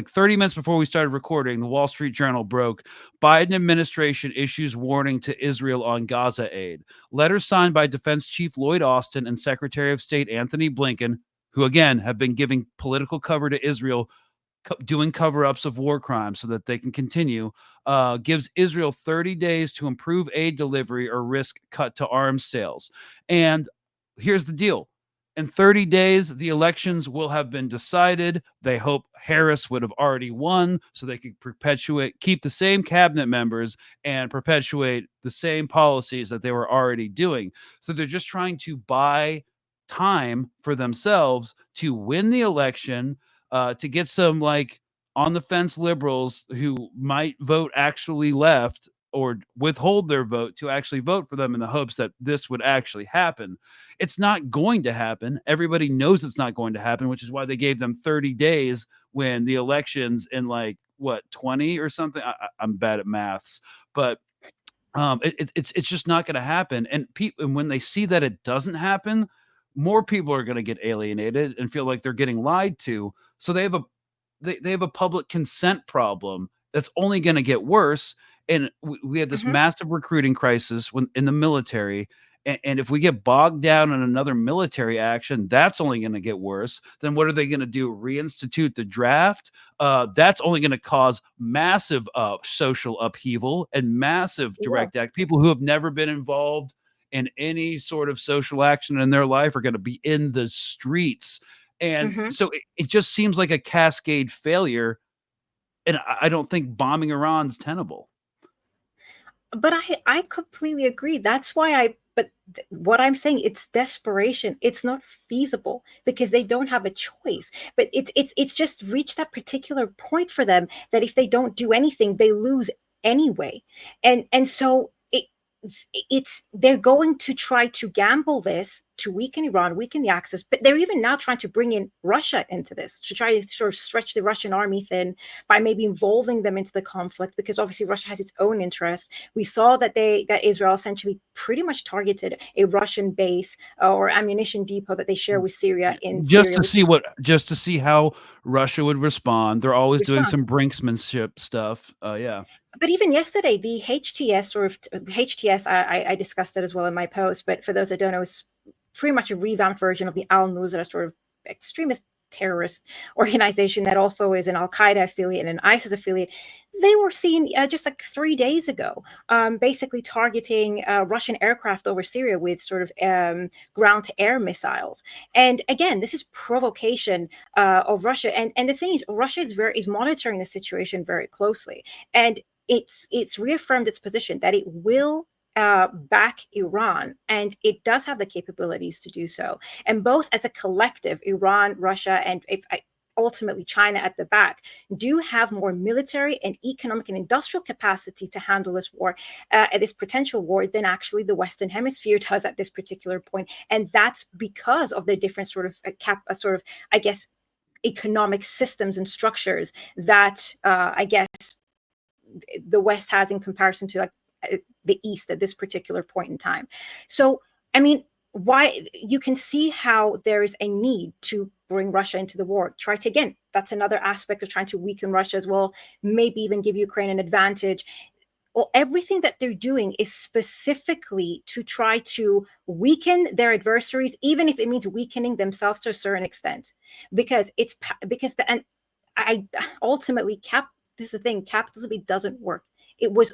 30 minutes before we started recording, the Wall Street Journal broke Biden administration issues warning to Israel on Gaza aid. Letters signed by Defense Chief Lloyd Austin and Secretary of State Anthony Blinken, who again have been giving political cover to Israel, doing cover-ups of war crimes so that they can continue, gives Israel 30 days to improve aid delivery or risk cut to arms sales. And here's the deal. In 30 days, the elections will have been decided. They hope Harris would have already won so they could keep the same cabinet members and perpetuate the same policies that they were already doing. So they're just trying to buy time for themselves to win the election, to get some like on the fence liberals who might vote actually left or withhold their vote to actually vote for them in the hopes that this would actually happen. It's not going to happen. Everybody knows it's not going to happen, which is why they gave them 30 days when the elections in like what 20 or something. I'm bad at maths, but it's just not going to happen. And when they see that it doesn't happen, more people are going to get alienated and feel like they're getting lied to. So they have a public consent problem that's only going to get worse. And we have this massive recruiting crisis in the military. And if we get bogged down in another military action, that's only going to get worse. Then what are they going to do? Reinstitute the draft? That's only going to cause massive social upheaval and massive direct act. People who have never been involved in any sort of social action in their life are going to be in the streets. And so it just seems like a cascade failure. And I don't think bombing Iran's tenable. But I completely agree. That's why what I'm saying, it's desperation. It's not feasible because they don't have a choice. But it's just reached that particular point for them that if they don't do anything, they lose anyway. And so they're going to try to gamble this to weaken Iran, weaken the Axis, but they're even now trying to bring in Russia into this to try to sort of stretch the Russian army thin by maybe involving them into the conflict, because obviously Russia has its own interests. We saw that Israel essentially pretty much targeted a Russian base or ammunition depot that they share with Syria in just Syria, to see just to see how Russia would respond. They're always doing some brinksmanship stuff. Yeah. But even yesterday, the HTS I discussed it as well in my post. But for those that don't know, it's pretty much a revamped version of the Al Nusra sort of extremist terrorist organization that also is an Al Qaeda affiliate and an ISIS affiliate. They were seen just like 3 days ago, basically targeting Russian aircraft over Syria with sort of ground to air missiles. And again, this is provocation of Russia. And the thing is, Russia is monitoring the situation very closely, and it's reaffirmed its position that it will back Iran, and it does have the capabilities to do so. And both as a collective, Iran, Russia, and ultimately China at the back, do have more military and economic and industrial capacity to handle this war, this potential war, than actually the Western Hemisphere does at this particular point. And that's because of the different sort of I guess, economic systems and structures that I guess the West has in comparison to like the East at this particular point in time. So, I mean, why you can see how there is a need to bring Russia into the war. That's another aspect of trying to weaken Russia as well, maybe even give Ukraine an advantage. Well, everything that they're doing is specifically to try to weaken their adversaries, even if it means weakening themselves to a certain extent, because ultimately this is the thing, capitalism, it doesn't work.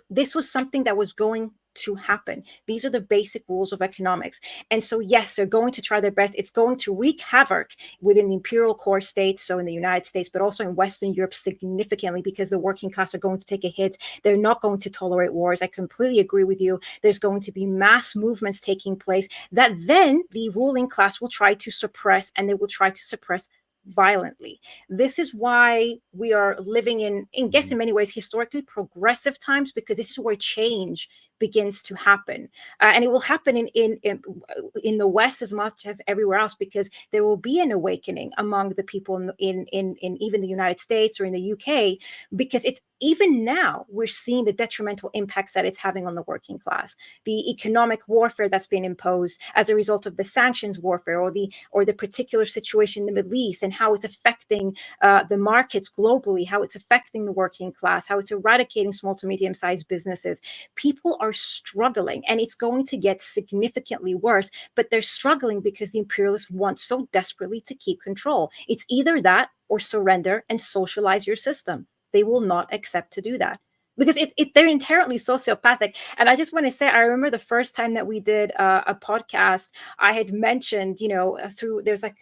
This was something that was going to happen. These are the basic rules of economics. And so, yes, they're going to try their best. It's going to wreak havoc within the imperial core states, so in the United States, but also in Western Europe significantly, because the working class are going to take a hit. They're not going to tolerate wars. I completely agree with you. There's going to be mass movements taking place that then the ruling class will try to suppress, and they will try to suppress violently. This is why we are living in many ways, historically progressive times, because this is where change begins to happen, and it will happen in the West as much as everywhere else, because there will be an awakening among the people in even the United States or in the UK, because it's even now we're seeing the detrimental impacts that it's having on the working class, the economic warfare that's been imposed as a result of the sanctions warfare, or the particular situation in the Middle East, and how it's affecting the markets globally, how it's affecting the working class, how it's eradicating small to medium-sized businesses. People are struggling, and it's going to get significantly worse, but they're struggling because the imperialists want so desperately to keep control. It's either that or surrender and socialize your system. They will not accept to do that, because they're inherently sociopathic. And I just want to say, I remember the first time that we did a podcast, I had mentioned, there's like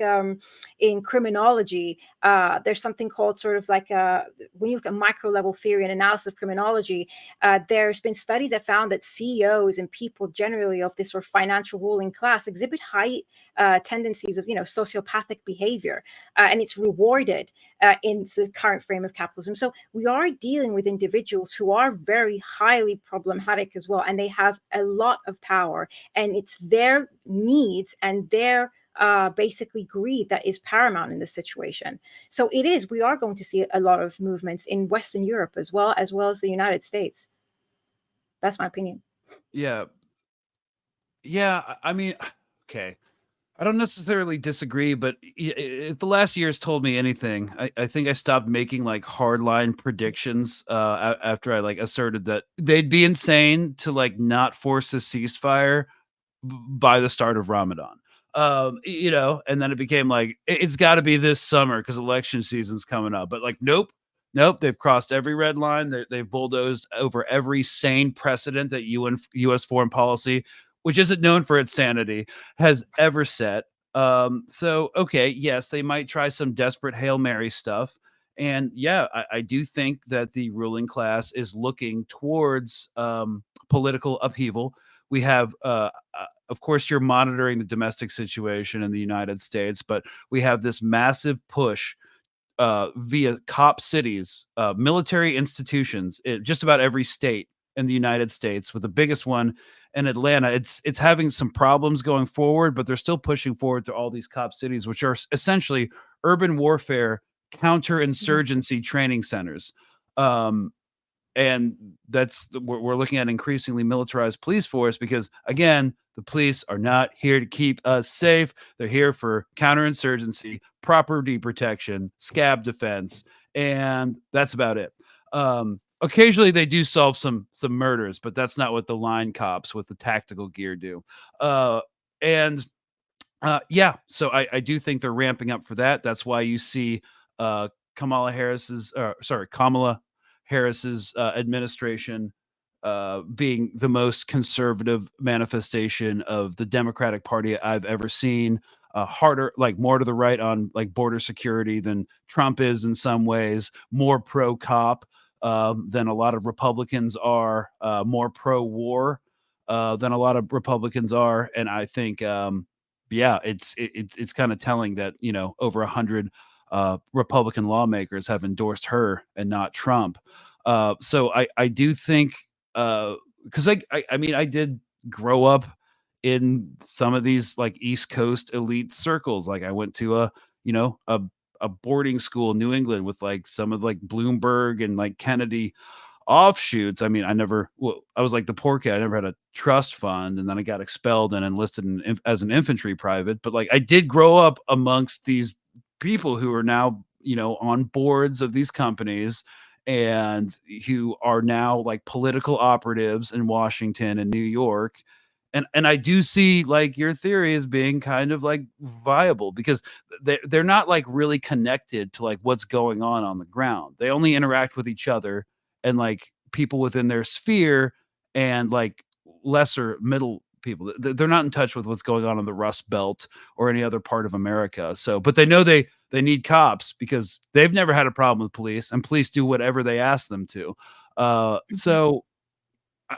in criminology, there's something called sort of like when you look at micro level theory and analysis of criminology, there's been studies that found that CEOs and people generally of this sort of financial ruling class exhibit high tendencies of sociopathic behavior, and it's rewarded in the current frame of capitalism. So we are dealing with individuals who are very highly problematic as well, and they have a lot of power, and it's their needs and their basically greed that is paramount in this situation. So we are going to see a lot of movements in Western Europe as well as the United States. That's my opinion. Yeah. I mean, okay. I don't necessarily disagree, but if the last year's told me anything, I think I stopped making like hardline predictions after I like asserted that they'd be insane to like not force a ceasefire by the start of Ramadan. And then it became like it's got to be this summer because election season's coming up. But like, nope, they've crossed every red line. They've bulldozed over every sane precedent that U.S. foreign policy, which isn't known for its sanity, has ever set. So okay, yes, they might try some desperate Hail Mary stuff. And yeah, I do think that the ruling class is looking towards political upheaval. We have, of course, you're monitoring the domestic situation in the United States, but we have this massive push via cop cities, military institutions in just about every state in the United States, with the biggest one in Atlanta. It's having some problems going forward, but they're still pushing forward to all these cop cities, which are essentially urban warfare counterinsurgency training centers. Um, and that's we're looking at increasingly militarized police force, because again, the police are not here to keep us safe. They're here for counterinsurgency, property protection, scab defense, and that's about it. Occasionally they do solve some murders, but that's not what the line cops with the tactical gear do. And Yeah, so I do think they're ramping up for that. That's why you see uh, Kamala Harris's administration being the most conservative manifestation of the Democratic Party I've ever seen. Harder, like more to the right on like border security than Trump is in some ways. More pro cop than a lot of Republicans are. More pro war than a lot of Republicans are, and I think. Yeah, it's kind of telling that over 100 Republican lawmakers have endorsed her and not Trump. So I do think because I mean I did grow up in some of these like East Coast elite circles. Like I went to a boarding school in New England with like some of like Bloomberg and like Kennedy offshoots. I mean, I was like the poor kid. I never had a trust fund, and then I got expelled and enlisted as an infantry private. But like, I did grow up amongst these people who are now, on boards of these companies, and who are now like political operatives in Washington and New York. And I do see like your theory as being kind of like viable, because they're not like really connected to like what's going on the ground. They only interact with each other and like people within their sphere, and like lesser middle people. They're not in touch with what's going on in the Rust Belt or any other part of America. So, but they know they need cops because they've never had a problem with police, and police do whatever they ask them to. So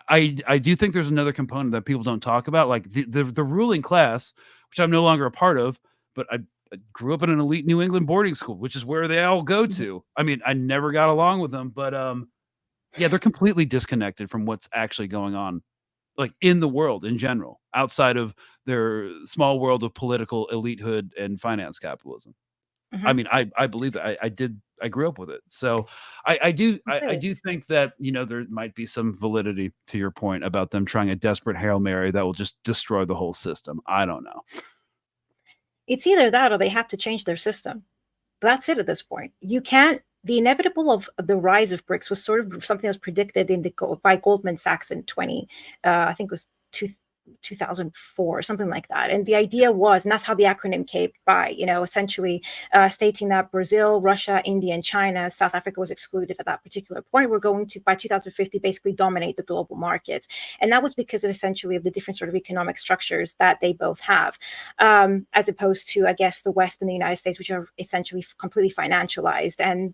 I do think there's another component that people don't talk about, like the ruling class, which I'm no longer a part of, but I grew up in an elite New England boarding school, which is where they all go to. I mean, I never got along with them, but yeah, they're completely disconnected from what's actually going on, like in the world in general, outside of their small world of political elitehood and finance capitalism. I Mhm. mean, I believe that I grew up with it. So I Completely. do think that, there might be some validity to your point about them trying a desperate Hail Mary that will just destroy the whole system. I don't know. It's either that or they have to change their system. That's it at this point. You can't. The inevitable of the rise of BRICS was sort of something that was predicted by Goldman Sachs in I think it was 2004 or something like that. And the idea was, and that's how the acronym came by, essentially stating that Brazil, Russia, India, and China, South Africa was excluded at that particular point, we're going to, by 2050, basically dominate the global markets. And that was because of essentially of the different sort of economic structures that they both have, as opposed to, I guess, the West and the United States, which are essentially completely financialized. And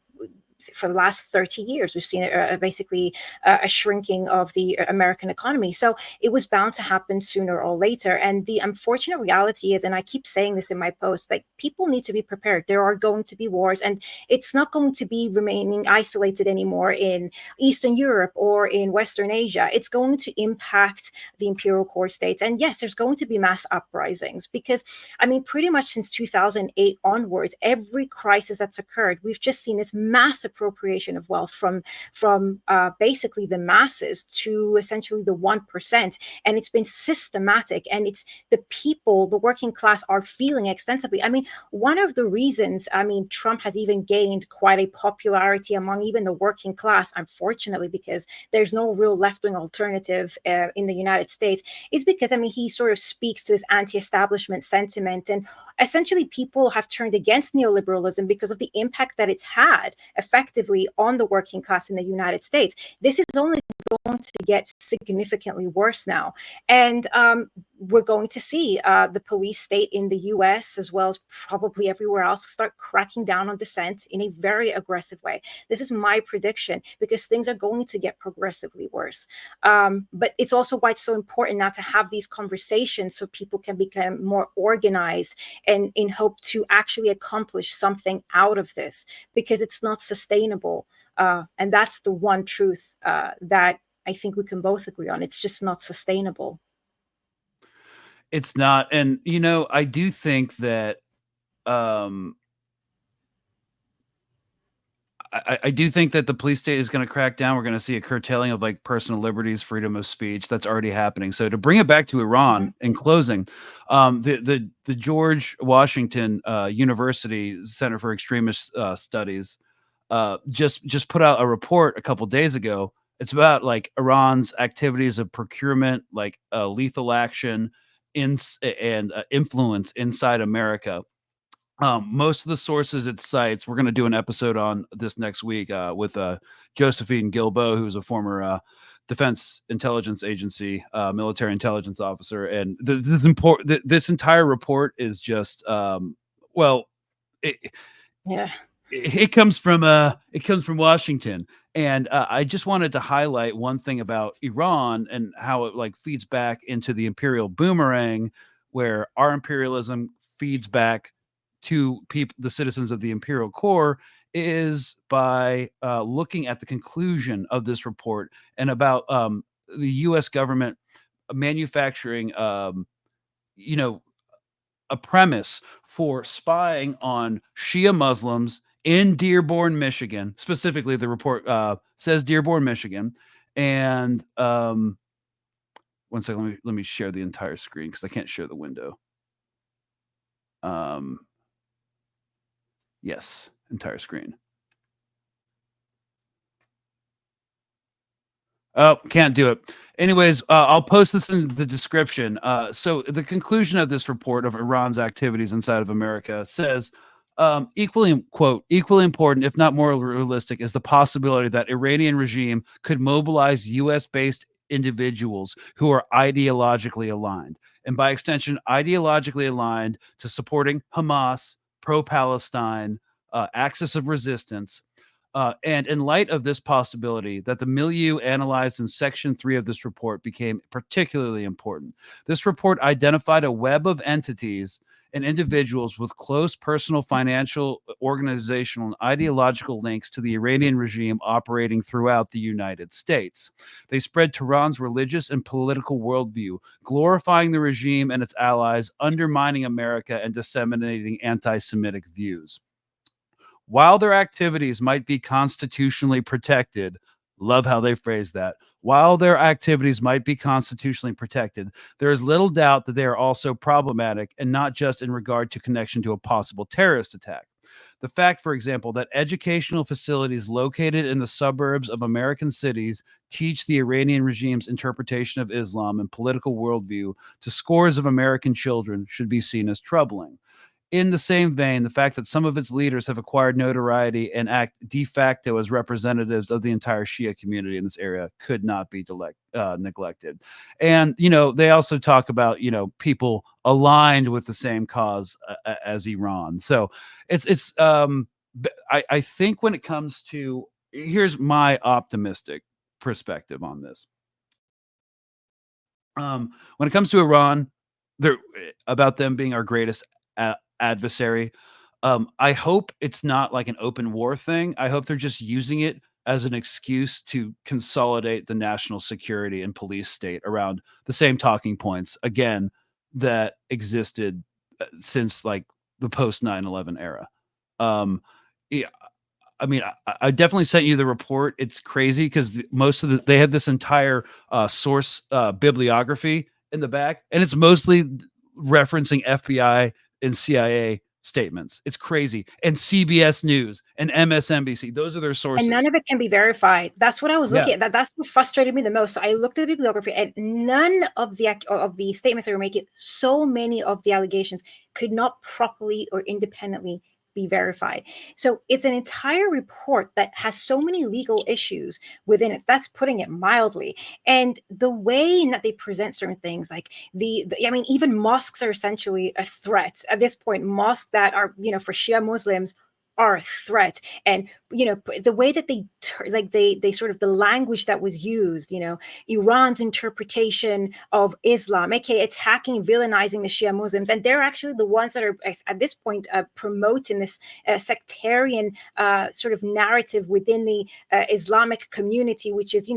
for the last 30 years, we've seen basically a shrinking of the American economy. So it was bound to happen sooner or later. And the unfortunate reality is, and I keep saying this in my post, like people need to be prepared. There are going to be wars, and it's not going to be remaining isolated anymore in Eastern Europe or in Western Asia. It's going to impact the imperial core states. And yes, there's going to be mass uprisings because, I mean, pretty much since 2008 onwards, every crisis that's occurred, we've just seen this massive appropriation of wealth from basically the masses to essentially the 1%, and it's been systematic, and it's the people, the working class, are feeling extensively. I mean, one of the reasons, I mean, Trump has even gained quite a popularity among even the working class, unfortunately, because there's no real left-wing alternative in the United States, is because, I mean, he sort of speaks to this anti-establishment sentiment, and essentially people have turned against neoliberalism because of the impact that it's had effectively on the working class in the United States. This is only going to get significantly worse now. And we're going to see the police state in the US, as well as probably everywhere else, start cracking down on dissent in a very aggressive way. This is my prediction, because things are going to get progressively worse. But it's also why it's so important not to have these conversations, so people can become more organized and in hope to actually accomplish something out of this, because it's not sustainable. And that's the one truth that I think we can both agree on. It's just not sustainable. It's not. And, I do think that, um, I do think that the police state is going to crack down. We're going to see a curtailing of like personal liberties, freedom of speech. That's already happening. So to bring it back to Iran in closing, the George Washington University Center for Extremist Studies just put out a report a couple days ago. It's about like Iran's activities of procurement, like lethal action, and influence inside America. Most of the sources it cites, we're going to do an episode on this next week with Josephine Guilbeault, who's a former Defense Intelligence Agency military intelligence officer, and this entire report is just it, Yeah. it comes from Washington, and I just wanted to highlight one thing about Iran and how it like feeds back into the imperial boomerang, where our imperialism feeds back to people, the citizens of the imperial core, is by looking at the conclusion of this report and about the U.S. government manufacturing, a premise for spying on Shia Muslims in Dearborn, Michigan. Specifically, the report says Dearborn, Michigan. And one second, let me share the entire screen because I can't share the window. Yes, entire screen. Oh, can't do it. Anyways, I'll post this in the description. So the conclusion of this report of Iran's activities inside of America says, equally important, if not more realistic, is the possibility that Iranian regime could mobilize U.S.-based individuals who are ideologically aligned, and by extension, ideologically aligned to supporting Hamas, pro-Palestine, axis of resistance. And in light of this possibility that the milieu analyzed in Section 3 of this report became particularly important, this report identified a web of entities and individuals with close personal, financial, organizational, and ideological links to the Iranian regime operating throughout the United States. They spread Tehran's religious and political worldview, glorifying the regime and its allies, undermining America, and disseminating anti-Semitic views. While their activities might be constitutionally protected, love how they phrase that. While their activities might be constitutionally protected, there is little doubt that they are also problematic, and not just in regard to connection to a possible terrorist attack. The fact, for example, that educational facilities located in the suburbs of American cities teach the Iranian regime's interpretation of Islam and political worldview to scores of American children should be seen as troubling. In the same vein, the fact that some of its leaders have acquired notoriety and act de facto as representatives of the entire Shia community in this area could not be neglected. And, they also talk about, people aligned with the same cause as Iran. So I think when it comes to, here's my optimistic perspective on this. When it comes to Iran, about them being our greatest adversary. I hope it's not like an open war thing. I hope they're just using it as an excuse to consolidate the national security and police state around the same talking points, again, that existed since like the post 9/11 era. Yeah, I mean, I definitely sent you the report. It's crazy because they have this entire source bibliography in the back, and it's mostly referencing FBI and CIA statements. It's crazy. And CBS News and MSNBC. Those are their sources. And none of it can be verified. That's what I was looking Yeah. at. That's what frustrated me the most. So I looked at the bibliography, and none of the statements they were making, so many of the allegations could not properly or independently be verified. So it's an entire report that has so many legal issues within it. That's putting it mildly. And the way that they present certain things, like I mean, even mosques are essentially a threat at this point. Mosques that are, for Shia Muslims are a threat, and the way that they sort of the language that was used, Iran's interpretation of Islam, aka attacking and villainizing the Shia Muslims, and they're actually the ones that are at this point promoting this sectarian sort of narrative within the Islamic community, which is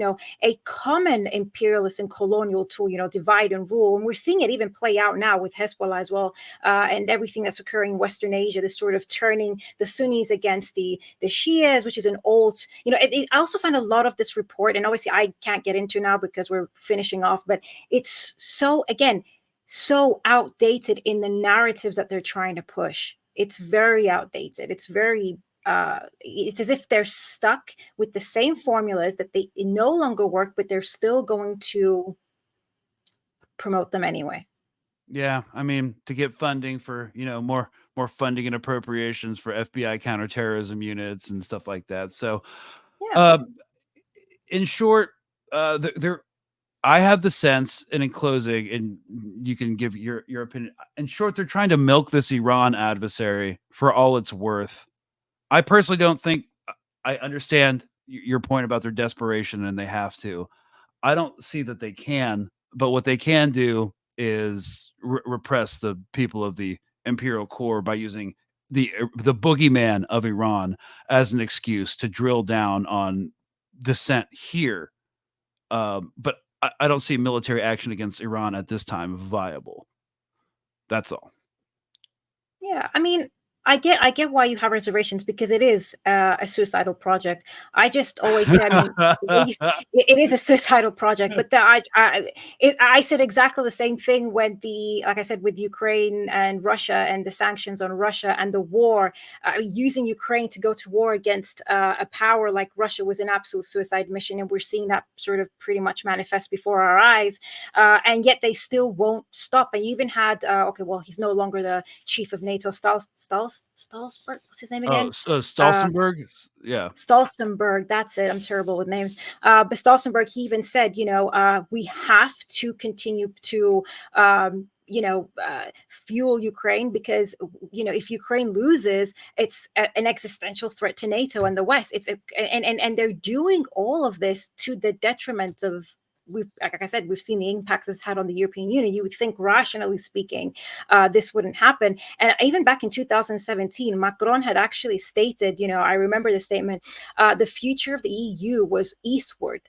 a common imperialist and colonial tool, divide and rule, and we're seeing it even play out now with Hezbollah as well, and everything that's occurring in Western Asia, this sort of turning the Sunnis against the Shias, which is an old, I also find a lot of this report, and obviously I can't get into now because we're finishing off, but it's so outdated in the narratives that they're trying to push. It's very outdated. It's very it's as if they're stuck with the same formulas that they no longer work, but they're still going to promote them anyway. Yeah, I mean, to get funding for, more funding and appropriations for FBI counterterrorism units and stuff like that. So, Yeah. um, in short, there I have the sense, and in closing, and you can give your opinion. In short, they're trying to milk this Iran adversary for all it's worth. I personally don't think I understand your point about their desperation and they have to. I don't see that they can, but what they can do is repress the people of the imperial core by using the boogeyman of Iran as an excuse to drill down on dissent here. But I don't see military action against Iran at this time viable. That's all. Yeah, I mean, I get why you have reservations because it is a suicidal project. I just always say, I mean, it is a suicidal project, but I said exactly the same thing when like I said, with Ukraine and Russia and the sanctions on Russia and the war, using Ukraine to go to war against a power like Russia was an absolute suicide mission, and we're seeing that sort of pretty much manifest before our eyes, and yet they still won't stop. And you even had, okay, well, he's no longer the chief of NATO, Stolzenberg. What's his name again? Stolzenberg. Yeah. Stolzenberg. That's it. I'm terrible with names. But Stolzenberg, he even said, we have to continue to, fuel Ukraine because, if Ukraine loses, it's an existential threat to NATO and the West. And they're doing all of this to the detriment of. Like I said, we've seen the impacts it's had on the European Union. You would think, rationally speaking, this wouldn't happen. And even back in 2017, Macron had actually stated, I remember the statement, the future of the EU was eastward,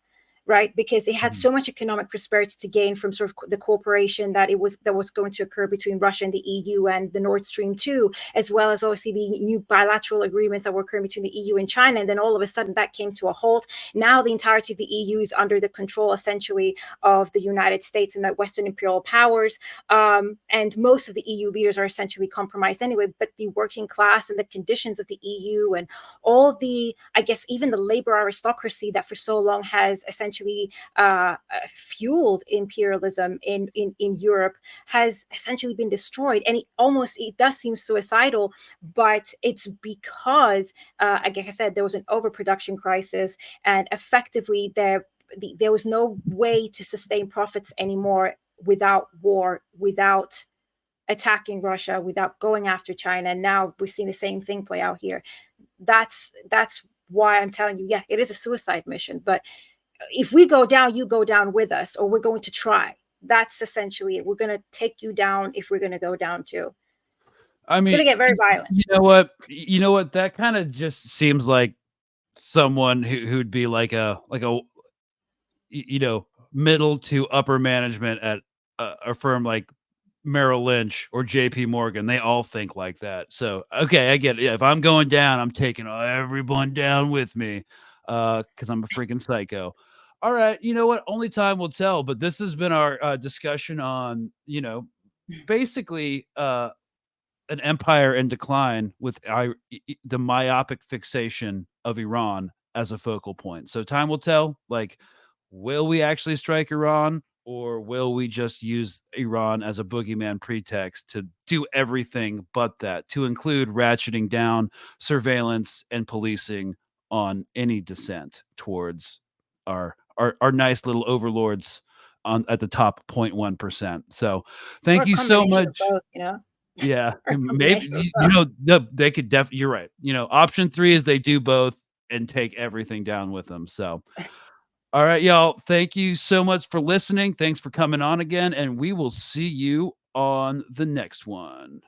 right? Because they had so much economic prosperity to gain from sort of the cooperation that was going to occur between Russia and the EU and the Nord Stream 2, as well as obviously the new bilateral agreements that were occurring between the EU and China. And then all of a sudden that came to a halt. Now the entirety of the EU is under the control essentially of the United States and the Western imperial powers. And most of the EU leaders are essentially compromised anyway, but the working class and the conditions of the EU and all the, I guess, even the labor aristocracy that for so long has essentially fueled imperialism in Europe has essentially been destroyed. And it does seem suicidal, but it's because, like I said, there was an overproduction crisis, and effectively there was no way to sustain profits anymore without war, without attacking Russia, without going after China. And now we're seeing the same thing play out here. That's why I'm telling you, yeah, it is a suicide mission, but if we go down, you go down with us, or we're going to try. That's essentially it. We're going to take you down if we're going to go down too. I It's going to mean, get very violent. you know what? That kind of just seems like someone who'd be like a middle to upper management at a firm like Merrill Lynch or JP Morgan. They all think like that. So, okay, I get it. Yeah, if I'm going down, I'm taking everyone down with me because I'm a freaking psycho. All right, you know what? Only time will tell. But this has been our discussion on, basically an empire in decline with the myopic fixation of Iran as a focal point. So time will tell. Like, will we actually strike Iran, or will we just use Iran as a boogeyman pretext to do everything but that, to include ratcheting down surveillance and policing on any dissent towards our nice little overlords at the top 0.1%. So thank you so much. Both, Yeah, maybe they could definitely. You're right. Option 3 is they do both. and take everything down with them. So, all right, y'all. Thank you so much for listening. Thanks for coming on again, and we will see you on the next one.